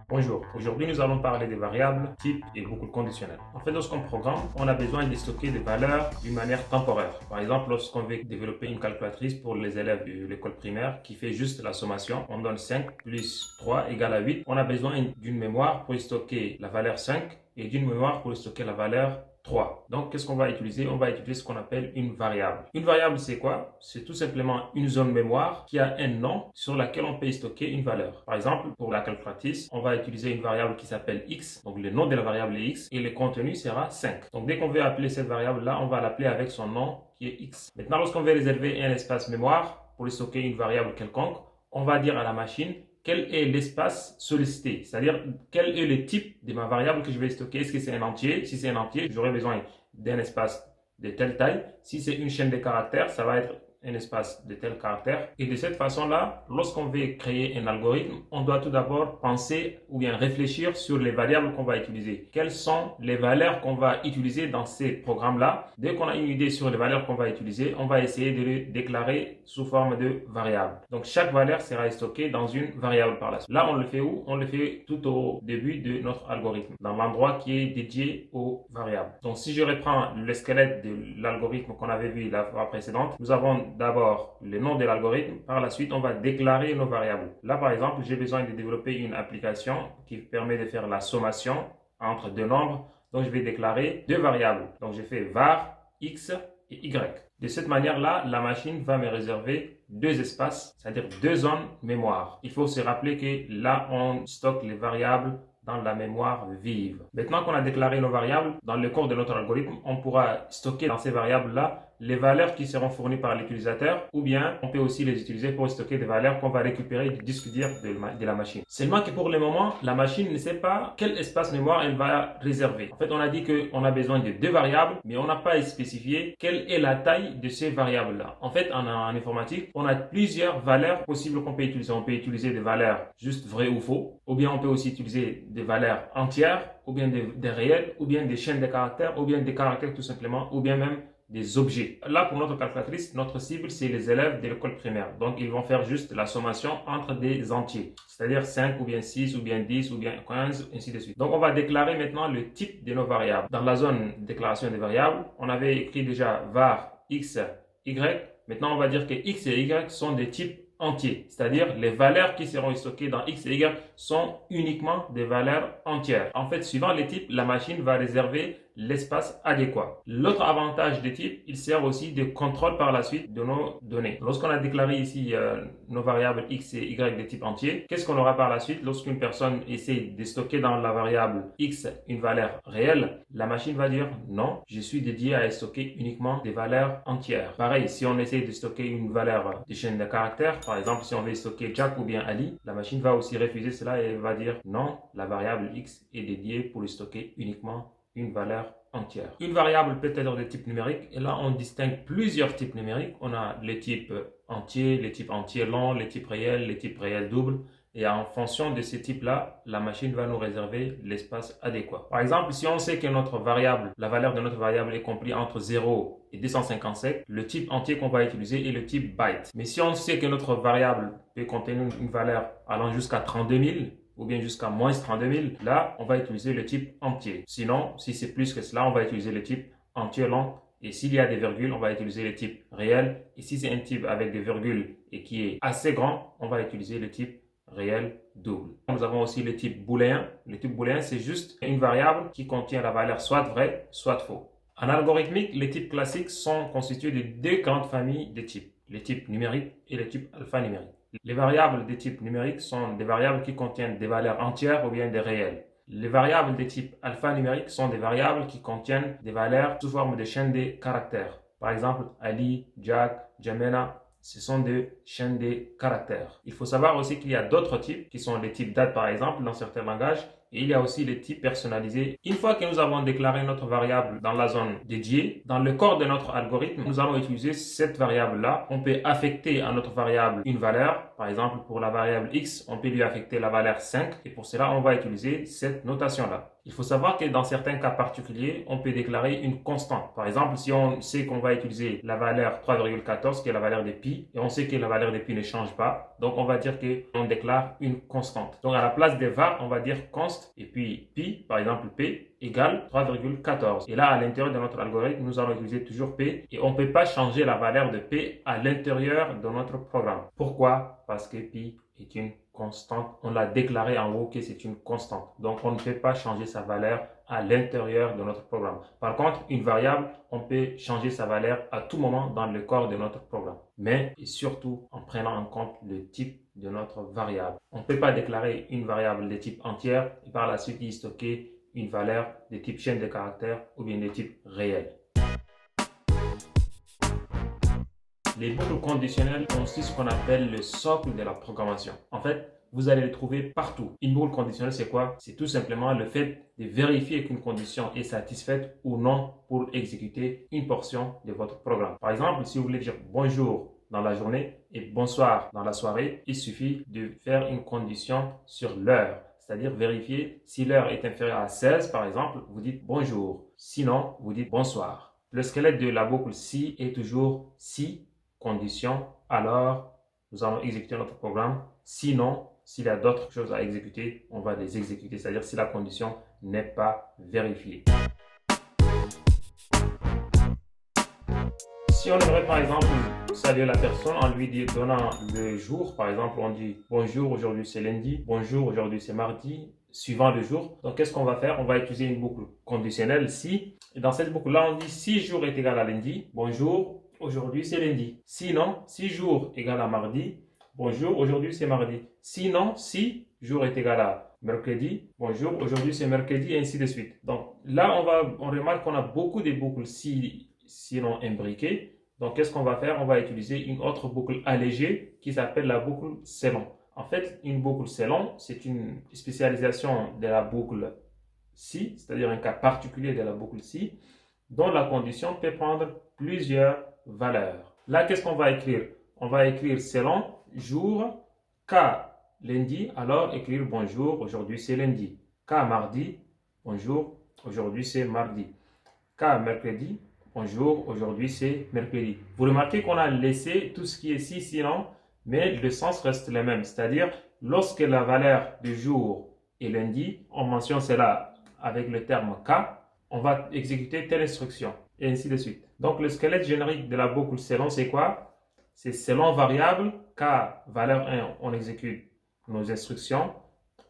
Bonjour, aujourd'hui nous allons parler des variables, types et boucles conditionnelles. En fait, lorsqu'on programme, on a besoin de stocker des valeurs d'une manière temporaire. Par exemple, lorsqu'on veut développer une calculatrice pour les élèves de l'école primaire qui fait juste la sommation, on donne 5 plus 3 égale à 8. On a besoin d'une mémoire pour stocker la valeur 5 et d'une mémoire pour stocker la valeur 3. Donc, qu'est-ce qu'on va utiliser? On va utiliser ce qu'on appelle une variable. Une variable, c'est quoi? C'est tout simplement une zone mémoire qui a un nom sur laquelle on peut stocker une valeur. Par exemple, pour la calculatrice, on va utiliser une variable qui s'appelle x. Donc, le nom de la variable est x et le contenu sera 5. Donc, dès qu'on veut appeler cette variable-là, on va l'appeler avec son nom qui est x. Maintenant, lorsqu'on veut réserver un espace mémoire pour stocker une variable quelconque, on va dire à la machine quel est l'espace sollicité, c'est-à-dire quel est le type de ma variable que je vais stocker. Est-ce que c'est un entier? Si c'est un entier, j'aurai besoin d'un espace de telle taille. Si c'est une chaîne de caractères, ça va être un espace de tel caractère. Et de cette façon-là, lorsqu'on veut créer un algorithme, on doit tout d'abord penser ou bien réfléchir sur les variables qu'on va utiliser. Quelles sont les valeurs qu'on va utiliser dans ces programmes-là? Dès qu'on a une idée sur les valeurs qu'on va utiliser, on va essayer de les déclarer sous forme de variables. Donc, chaque valeur sera stockée dans une variable par la suite. Là, on le fait où? On le fait tout au début de notre algorithme, dans l'endroit qui est dédié aux variables. Donc, si je reprends le squelette de l'algorithme qu'on avait vu la fois précédente, nous avons d'abord le nom de l'algorithme. Par la suite, on va déclarer nos variables. Là, par exemple, j'ai besoin de développer une application qui permet de faire la sommation entre deux nombres. Donc, je vais déclarer deux variables. Donc, je fais var x et y. De cette manière-là, la machine va me réserver deux espaces, c'est-à-dire deux zones mémoire. Il faut se rappeler que là, on stocke les variables dans la mémoire vive. Maintenant qu'on a déclaré nos variables, dans le corps de notre algorithme, on pourra stocker dans ces variables-là les valeurs qui seront fournies par l'utilisateur, ou bien on peut aussi les utiliser pour stocker des valeurs qu'on va récupérer du disque dur de la machine. Seulement que pour le moment, la machine ne sait pas quel espace mémoire elle va réserver. En fait, on a dit qu'on a besoin de deux variables, mais on n'a pas spécifié quelle est la taille de ces variables-là. En fait, en informatique, on a plusieurs valeurs possibles qu'on peut utiliser. On peut utiliser des valeurs juste vraies ou faux, ou bien on peut aussi utiliser des valeurs entières, ou bien des réels, ou bien des chaînes de caractères, ou bien des caractères tout simplement, ou bien même des objets. Là, pour notre calculatrice, notre cible, c'est les élèves de l'école primaire. Donc, ils vont faire juste la sommation entre des entiers, c'est-à-dire 5 ou bien 6 ou bien 10 ou bien 15, ainsi de suite. Donc, on va déclarer maintenant le type de nos variables. Dans la zone déclaration des variables, on avait écrit déjà var x, y. Maintenant, on va dire que x et y sont des types entiers, c'est-à-dire les valeurs qui seront stockées dans x et y sont uniquement des valeurs entières. En fait, suivant les types, la machine va réserver l'espace adéquat. L'autre avantage des types, il sert aussi de contrôle par la suite de nos données. Lorsqu'on a déclaré ici nos variables x et y de type entier, qu'est-ce qu'on aura par la suite? Lorsqu'une personne essaie de stocker dans la variable x une valeur réelle, la machine va dire non, je suis dédié à stocker uniquement des valeurs entières. Pareil, si on essaie de stocker une valeur de chaîne de caractères, par exemple si on veut stocker Jack ou bien Ali, la machine va aussi refuser cela et va dire non, la variable x est dédiée pour le stocker uniquement une valeur entière. Une variable peut être de type numérique et là on distingue plusieurs types numériques. On a les types entiers, les types entiers longs, les types réels, les types réels doubles. Et en fonction de ces types-là, la machine va nous réserver l'espace adéquat. Par exemple, si on sait que notre variable, la valeur de notre variable est comprise entre 0 et 257, le type entier qu'on va utiliser est le type byte. Mais si on sait que notre variable peut contenir une valeur allant jusqu'à 32 000, ou bien jusqu'à moins 32 000, là, on va utiliser le type entier. Sinon, si c'est plus que cela, on va utiliser le type entier long. Et s'il y a des virgules, on va utiliser le type réel. Et si c'est un type avec des virgules et qui est assez grand, on va utiliser le type réel double. Nous avons aussi le type booléen. Le type booléen, c'est juste une variable qui contient la valeur soit vrai, soit faux. En algorithmique, les types classiques sont constitués de deux grandes familles de types, les types numériques et les types alphanumériques. Les variables de type numérique sont des variables qui contiennent des valeurs entières ou bien des réels. Les variables de type alphanumérique sont des variables qui contiennent des valeurs sous forme de chaînes de caractères. Par exemple, Ali, Jack, Jamena, ce sont des chaînes de caractères. Il faut savoir aussi qu'il y a d'autres types qui sont les types date par exemple dans certains langages et il y a aussi les types personnalisés. Une fois que nous avons déclaré notre variable dans la zone dédiée, dans le corps de notre algorithme, nous allons utiliser cette variable-là. On peut affecter à notre variable une valeur. Par exemple, pour la variable x, on peut lui affecter la valeur 5 et pour cela, on va utiliser cette notation-là. Il faut savoir que dans certains cas particuliers, on peut déclarer une constante. Par exemple, si on sait qu'on va utiliser la valeur 3,14 qui est la valeur de pi et on sait que la valeur de pi ne change pas, donc on va dire qu'on déclare une constante. Donc à la place des var, on va dire const et puis pi, par exemple p, égale 3,14. Et là, à l'intérieur de notre algorithme, nous allons utiliser toujours p et on ne peut pas changer la valeur de p à l'intérieur de notre programme. Pourquoi? Parce que pi est une constante. On l'a déclaré en haut que c'est une constante. Donc, on ne peut pas changer sa valeur à l'intérieur de notre programme. Par contre, une variable, on peut changer sa valeur à tout moment dans le corps de notre programme. Mais, et surtout, en prenant en compte le type de notre variable. On ne peut pas déclarer une variable de type entière et par la suite y stocker une valeur de type chaîne de caractères ou bien de type réel. Les boucles conditionnelles ont aussi ce qu'on appelle le socle de la programmation. En fait, vous allez le trouver partout. Une boucle conditionnelle, c'est quoi? C'est tout simplement le fait de vérifier qu'une condition est satisfaite ou non pour exécuter une portion de votre programme. Par exemple, si vous voulez dire bonjour dans la journée et bonsoir dans la soirée, il suffit de faire une condition sur l'heure. C'est-à-dire vérifier si l'heure est inférieure à 16, par exemple, vous dites bonjour. Sinon, vous dites bonsoir. Le squelette de la boucle si est toujours si, condition, alors nous allons exécuter notre programme. Sinon, s'il y a d'autres choses à exécuter, on va les exécuter, c'est-à-dire si la condition n'est pas vérifiée. Si on aimerait par exemple saluer la personne en lui donnant le jour, par exemple on dit bonjour, aujourd'hui c'est lundi, bonjour, aujourd'hui c'est mardi, suivant le jour. Donc qu'est-ce qu'on va faire? On va utiliser une boucle conditionnelle si. Et dans cette boucle-là, on dit si jour est égal à lundi, bonjour, aujourd'hui c'est lundi. Sinon, si jour égale à mardi, bonjour, aujourd'hui c'est mardi. Sinon, si jour est égal à mercredi, bonjour, aujourd'hui c'est mercredi, et ainsi de suite. Donc là, on remarque qu'on a beaucoup de boucles si, sinon imbriquées. Donc qu'est-ce qu'on va faire? On va utiliser une autre boucle allégée qui s'appelle la boucle selon. En fait, une boucle selon, c'est une spécialisation de la boucle si, c'est-à-dire un cas particulier de la boucle si, dont la condition peut prendre plusieurs valeurs. Là, qu'est-ce qu'on va écrire? On va écrire selon jour, cas lundi, alors écrire bonjour, aujourd'hui c'est lundi. Cas mardi, bonjour, aujourd'hui c'est mardi. Cas mercredi, bonjour, aujourd'hui c'est mercredi. Vous remarquez qu'on a laissé tout ce qui est si, sinon, mais le sens reste le même. C'est-à-dire, lorsque la valeur du jour est lundi, on mentionne cela avec le terme cas, on va exécuter telle instruction, et ainsi de suite. Donc, le squelette générique de la boucle selon, c'est quoi? C'est selon variable, cas valeur 1, on exécute nos instructions.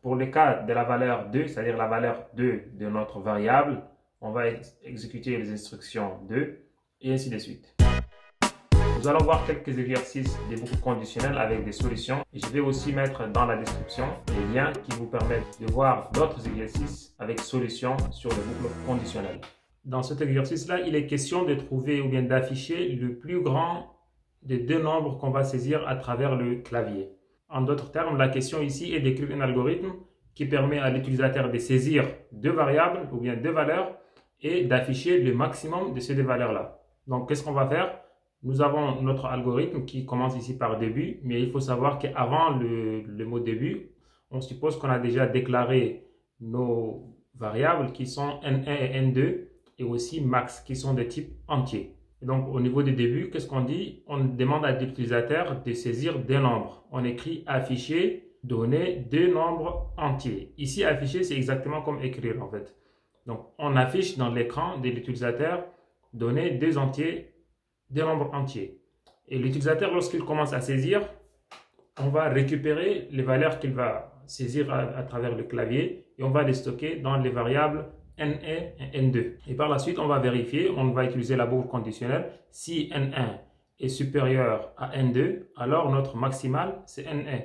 Pour le cas de la valeur 2, c'est-à-dire la valeur 2 de notre variable, on va exécuter les instructions 2, et ainsi de suite. Nous allons voir quelques exercices des boucles conditionnelles avec des solutions. Et je vais aussi mettre dans la description les liens qui vous permettent de voir d'autres exercices avec solutions sur les boucles conditionnelles. Dans cet exercice-là, il est question de trouver ou bien d'afficher le plus grand des deux nombres qu'on va saisir à travers le clavier. En d'autres termes, la question ici est d'écrire un algorithme qui permet à l'utilisateur de saisir deux variables ou bien deux valeurs et d'afficher le maximum de ces deux valeurs-là. Donc, qu'est-ce qu'on va faire? Nous avons notre algorithme qui commence ici par début, mais il faut savoir qu'avant le mot début, on suppose qu'on a déjà déclaré nos variables qui sont n1 et n2 et aussi max qui sont de type entier. Et donc au niveau du début, qu'est-ce qu'on dit? On demande à l'utilisateur de saisir deux nombres. On écrit afficher, donner deux nombres entiers. Ici afficher, c'est exactement comme écrire en fait. Donc on affiche dans l'écran de l'utilisateur donner deux nombres entiers. Et l'utilisateur, lorsqu'il commence à saisir, on va récupérer les valeurs qu'il va saisir à travers le clavier et on va les stocker dans les variables n1 et n2. Et par la suite, on va vérifier, on va utiliser la boucle conditionnelle. Si n1 est supérieur à n2, alors notre maximal, c'est n1.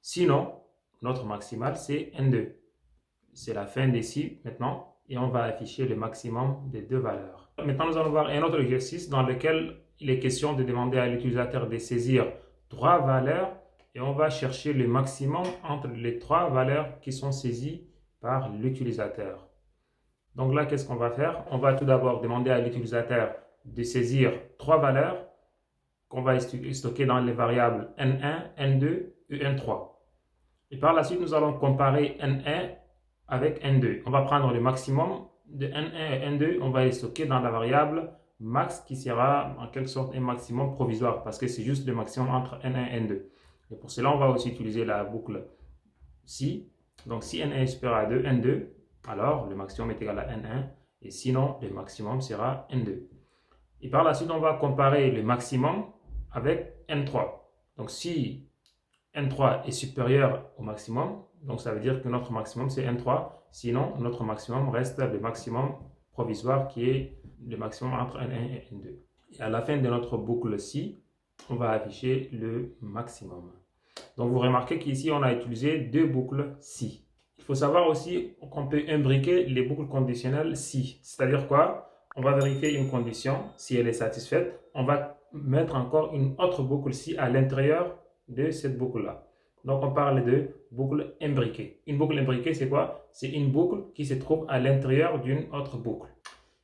Sinon, notre maximal, c'est n2. C'est la fin des si maintenant. Et on va afficher le maximum des deux valeurs. Maintenant, nous allons voir un autre exercice dans lequel il est question de demander à l'utilisateur de saisir trois valeurs et on va chercher le maximum entre les trois valeurs qui sont saisies par l'utilisateur. Donc là, qu'est-ce qu'on va faire? On va tout d'abord demander à l'utilisateur de saisir 3 valeurs qu'on va stocker dans les variables N1, N2 et N3. Et par la suite, nous allons comparer N1 avec N2. On va prendre le maximum de N1 et N2, on va les stocker dans la variable max qui sera en quelque sorte un maximum provisoire parce que c'est juste le maximum entre N1 et N2. Et pour cela, on va aussi utiliser la boucle si. Donc si N1 est supérieur à 2, N2, alors le maximum est égal à N1 et sinon le maximum sera N2. Et par la suite, on va comparer le maximum avec N3. Donc si N3 est supérieur au maximum, donc ça veut dire que notre maximum c'est N3, sinon notre maximum reste le maximum provisoire qui est le maximum entre N1 et N2. Et à la fin de notre boucle si, on va afficher le maximum. Donc vous remarquez qu'ici on a utilisé 2 boucles si. Il faut savoir aussi qu'on peut imbriquer les boucles conditionnelles si. C'est-à-dire quoi? On va vérifier une condition, si elle est satisfaite, on va mettre encore une autre boucle si à l'intérieur de cette boucle-là. Donc on parle de boucle imbriquée. Une boucle imbriquée, c'est quoi? C'est une boucle qui se trouve à l'intérieur d'une autre boucle.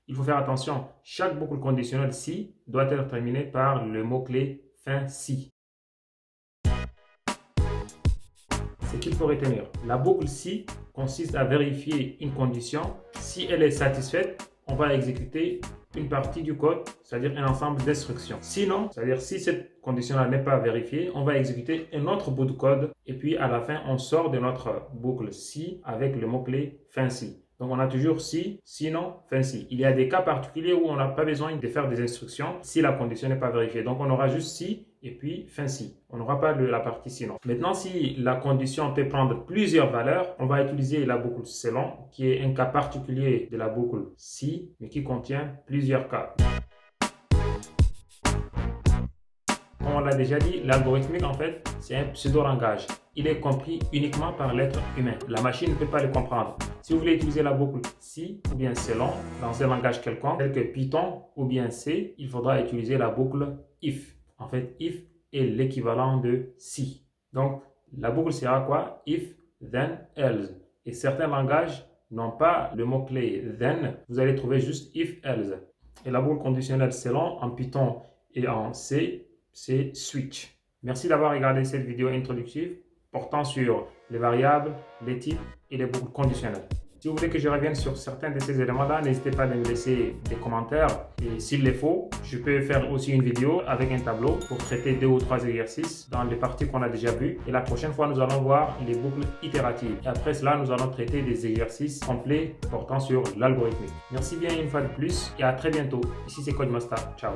Il faut faire attention, chaque boucle conditionnelle si doit être terminée par le mot-clé fin si. Ce qu'il faut retenir, la boucle si consiste à vérifier une condition. Si elle est satisfaite, on va exécuter une partie du code, c'est-à-dire un ensemble d'instructions. Sinon, c'est-à-dire si cette condition-là n'est pas vérifiée, on va exécuter un autre bout de code et puis à la fin, on sort de notre boucle si avec le mot-clé fin si. Donc on a toujours si, sinon, fin si. Il y a des cas particuliers où on n'a pas besoin de faire des instructions si la condition n'est pas vérifiée. Donc on aura juste si et puis fin si. On n'aura pas la partie sinon. Maintenant, si la condition peut prendre plusieurs valeurs, on va utiliser la boucle selon, qui est un cas particulier de la boucle si, mais qui contient plusieurs cas. Comme on l'a déjà dit, l'algorithmique, en fait, c'est un pseudo-langage. Il est compris uniquement par l'être humain. La machine ne peut pas le comprendre. Si vous voulez utiliser la boucle si ou bien selon dans un langage quelconque, tel que Python ou bien C, il faudra utiliser la boucle if. En fait, if est l'équivalent de si. Donc, la boucle sera quoi? If, then, else. Et certains langages n'ont pas le mot-clé then. Vous allez trouver juste if, else. Et la boucle conditionnelle selon en Python et en C, c'est switch. Merci d'avoir regardé cette vidéo introductive portant sur les variables, les types et les boucles conditionnelles. Si vous voulez que je revienne sur certains de ces éléments-là, n'hésitez pas à me laisser des commentaires. Et s'il le faut, je peux faire aussi une vidéo avec un tableau pour traiter 2 ou 3 exercices dans les parties qu'on a déjà vues. Et la prochaine fois, nous allons voir les boucles itératives. Et après cela, nous allons traiter des exercices complets portant sur l'algorithmique. Merci bien une fois de plus et à très bientôt. Ici, c'est Codemaster. Ciao.